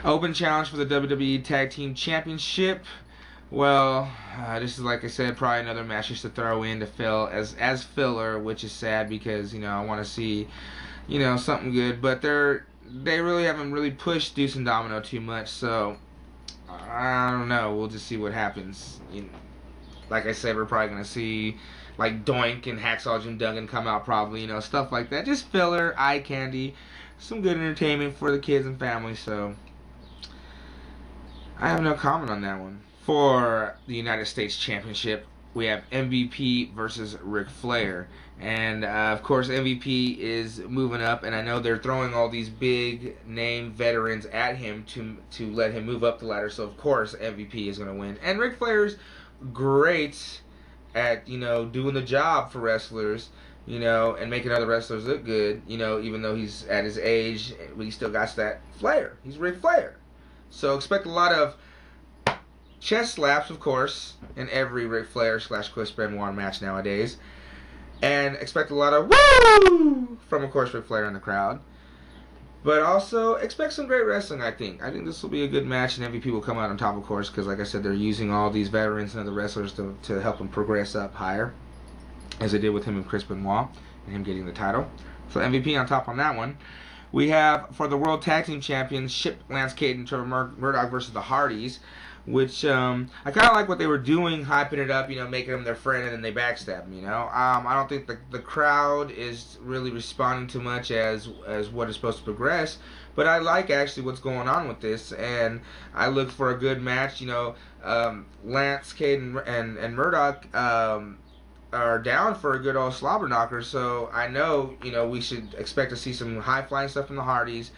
Open challenge for the WWE Tag Team Championship. Well, this is, like I said, probably another match just to throw in to fill as filler, which is sad because I want to see something good, but they really haven't really pushed Deuce and Domino too much, so I don't know. We'll just see what happens. Like I said, we're probably gonna see like Doink and Hacksaw Jim Duggan come out, probably, stuff like that. Just filler, eye candy, some good entertainment for the kids and family. So I have no comment on that one. For the United States Championship, we have MVP versus Ric Flair. And, of course, MVP is moving up, and I know they're throwing all these big name veterans at him to let him move up the ladder. So, of course, MVP is going to win. And Ric Flair's great at, doing the job for wrestlers, and making other wrestlers look good, even though he's at his age, but he still got that flair. He's Ric Flair. So expect a lot of chest slaps, of course, in every Ric Flair / Chris Benoit match nowadays. And expect a lot of woo from, of course, Ric Flair in the crowd. But also expect some great wrestling, I think. I think this will be a good match, and MVP will come out on top, of course, because, like I said, they're using all these veterans and other wrestlers to help them progress up higher, as they did with him and Chris Benoit, and him getting the title. So MVP on top on that one. We have, for the World Tag Team Championship, Lance Cade and Trevor Murdoch versus the Hardys, which I kind of like what they were doing, hyping it up, making them their friend, and then they backstab them, I don't think the crowd is really responding too much as what is supposed to progress, but I like actually what's going on with this, and I look for a good match. Lance Cade and Murdoch are down for a good old slobber knocker, so I know we should expect to see some high flying stuff from the Hardys,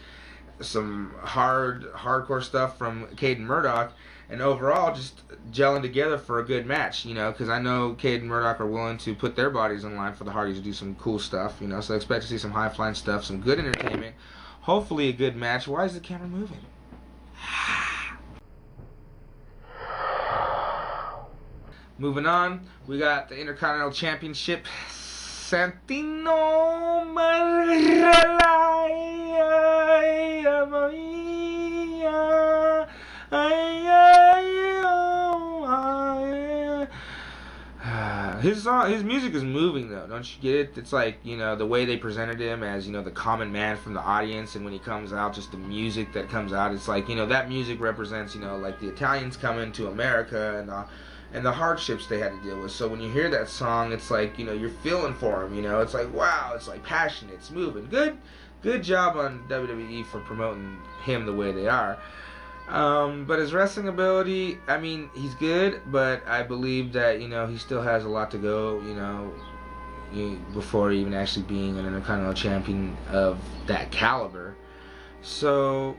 some hardcore stuff from Cade and Murdoch, and overall just gelling together for a good match, because I know Cade and Murdoch are willing to put their bodies in line for the Hardys to do some cool stuff, so expect to see some high flying stuff, some good entertainment, hopefully a good match. Why is the camera moving? Moving on, we got the Intercontinental Championship. Santino Marella. His music is moving though, don't you get it? It's like, the way they presented him as, the common man from the audience, and when he comes out, just the music that comes out, it's like, that music represents, like the Italians coming to America and the hardships they had to deal with. So when you hear that song, it's like, you're feeling for him, it's like, wow, it's like passionate, it's moving. Good job on WWE for promoting him the way they are. But his wrestling ability, I mean, he's good, but I believe that, he still has a lot to go, before even actually being an Intercontinental Champion of that caliber. So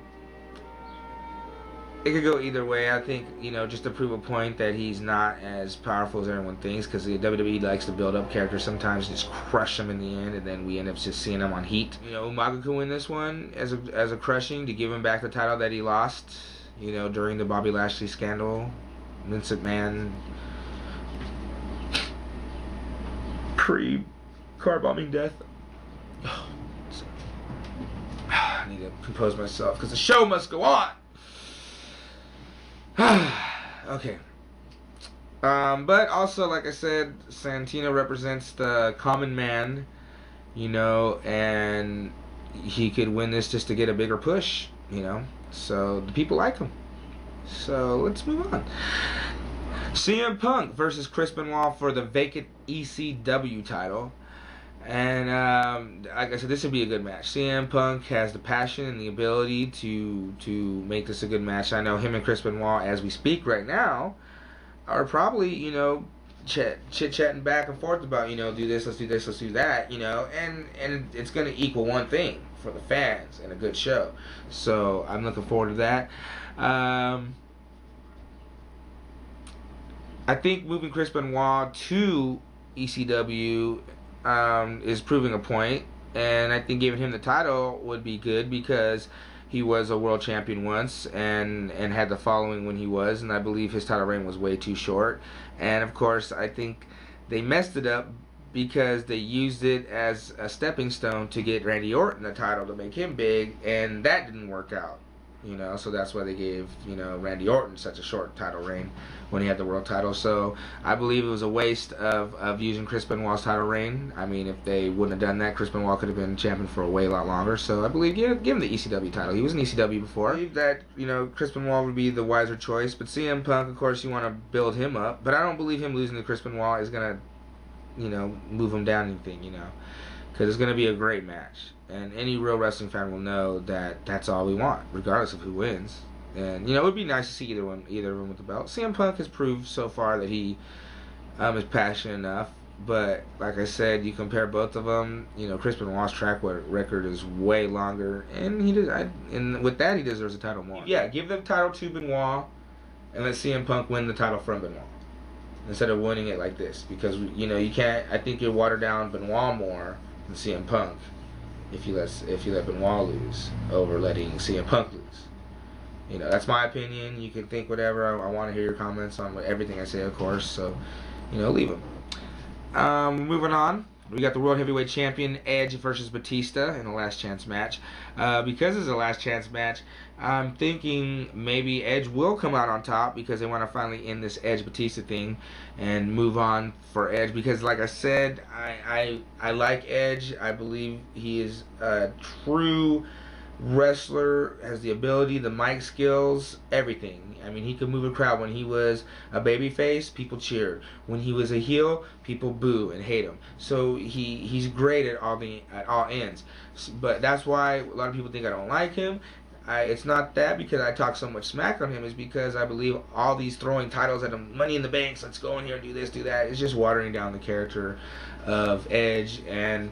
it could go either way. I think, just to prove a point that he's not as powerful as everyone thinks, because the WWE likes to build up characters, sometimes just crush them in the end, and then we end up just seeing them on heat. Umaga could win this one as a crushing to give him back the title that he lost, during the Bobby Lashley scandal. Vince McMahon pre-car bombing death. I need to compose myself because the show must go on. Okay. But also, like I said, Santino represents the common man, and he could win this just to get a bigger push, so the people like him. So let's move on. CM Punk versus Chris Benoit for the vacant ECW title. And like I said, this would be a good match. CM Punk has the passion and the ability to make this a good match. I know him and Chris Benoit, as we speak right now, are probably, chit-chatting back and forth about, do this, let's do this, let's do that, and it's going to equal one thing for the fans and a good show. So I'm looking forward to that. I think moving Chris Benoit to ECW is proving a point, and I think giving him the title would be good because he was a world champion once and had the following when he was, and I believe his title reign was way too short. And of course, I think they messed it up because they used it as a stepping stone to get Randy Orton the title to make him big, and that didn't work out. You know, so that's why they gave, you know, Randy Orton such a short title reign when he had the world title. So I believe it was a waste of using Chris Benoit's title reign. I mean, if they wouldn't have done that, Chris Benoit could have been champion for a way lot longer. So I believe, give him the ECW title. He was in ECW before. I believe that, you know, Chris Benoit would be the wiser choice. But CM Punk, of course, you want to build him up. But I don't believe him losing to Chris Benoit is going to, you know, move him down anything, you know. Because it's going to be a great match. And any real wrestling fan will know that that's all we want, regardless of who wins. And, you know, it would be nice to see either of them with the belt. CM Punk has proved so far that he is passionate enough. But, like I said, you compare both of them, you know, Chris Benoit's track record is way longer. And and with that, he deserves a title more. Yeah, give the title to Benoit and let CM Punk win the title from Benoit, instead of winning it like this. Because, you know, you can't, I think you water down Benoit more than CM Punk if you let Benoit lose over letting CM Punk lose. You know, that's my opinion. You can think whatever. I want to hear your comments on everything I say, of course. So, you know, leave them. Moving on. We got the World Heavyweight Champion Edge versus Batista in a last chance match. Because it's a last chance match, I'm thinking maybe Edge will come out on top because they want to finally end this Edge Batista thing and move on for Edge. Because, like I said, I like Edge. I believe he is a true wrestler, has the ability, the mic skills, everything. I mean, he could move a crowd. When he was a babyface, people cheered. When he was a heel, people boo and hate him. So he's great at all ends. But that's why a lot of people think I don't like him. It's not that because I talk so much smack on him. It's because I believe all these throwing titles at him, Money in the Banks, let's go in here and do this, do that, it's just watering down the character of Edge and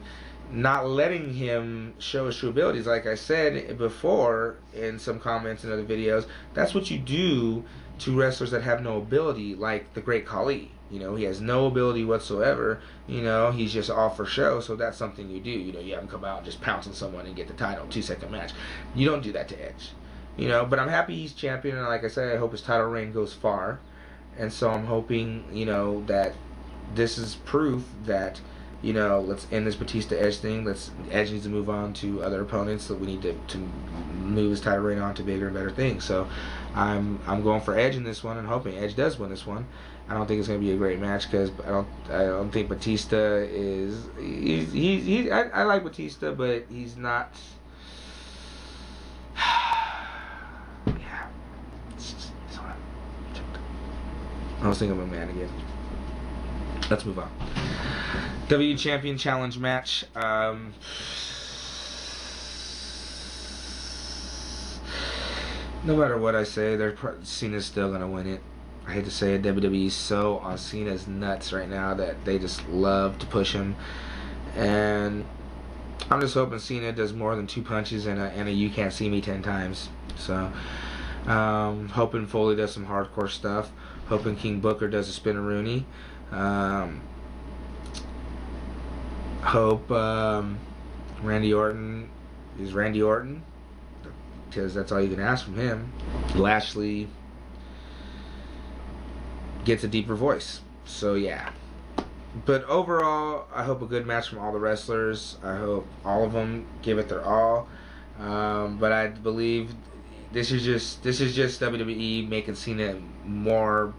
not letting him show his true abilities. Like I said before in some comments in other videos, that's what you do to wrestlers that have no ability, like the Great Khali. You know, he has no ability whatsoever. You know, he's just all for show, so that's something you do. You know, you have him come out and just pounce on someone and get the title, 2-second match. You don't do that to Edge. You know, but I'm happy he's champion, and like I said, I hope his title reign goes far. And so I'm hoping, you know, that this is proof that, you know, let's end this Batista Edge thing. Edge needs to move on to other opponents. So we need to move his title reign on to bigger and better things. So I'm going for Edge in this one and hoping Edge does win this one. I don't think it's going to be a great match because I don't think Batista is I like Batista, but he's not. Yeah, I was thinking of a man again. Let's move on. WWE Champion Challenge match. No matter what I say, Cena's still gonna win it. I hate to say it, WWE's so on Cena's nuts right now that they just love to push him, and I'm just hoping Cena does more than 2 punches and a you can't see me 10 times. So hoping Foley does some hardcore stuff. Hoping King Booker does a spinneroonie. Hope Randy Orton is Randy Orton, because that's all you can ask from him. Lashley gets a deeper voice. So yeah. But overall, I hope a good match from all the wrestlers. I hope all of them give it their all. But I believe this is just WWE making Cena more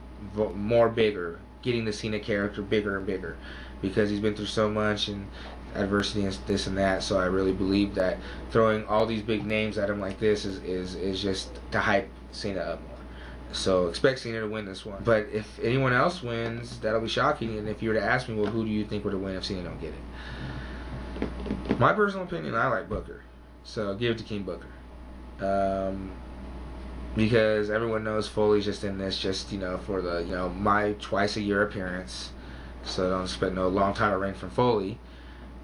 bigger, getting the Cena character bigger and bigger, because he's been through so much and adversity and this and that. So I really believe that throwing all these big names at him like this is just to hype Cena up more. So expect Cena to win this one. But if anyone else wins, that'll be shocking. And if you were to ask me, well, who do you think would win if Cena don't get it? My personal opinion, I like Booker. So give it to King Booker. Because everyone knows Foley's just in this just, you know, for the, you know, my twice-a-year appearance. So don't expect no long title reign from Foley.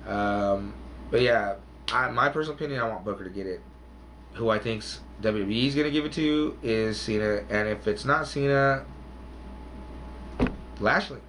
But yeah, my personal opinion, I want Booker to get it. Who I think's WWE's gonna give it to is Cena, and if it's not Cena, Lashley.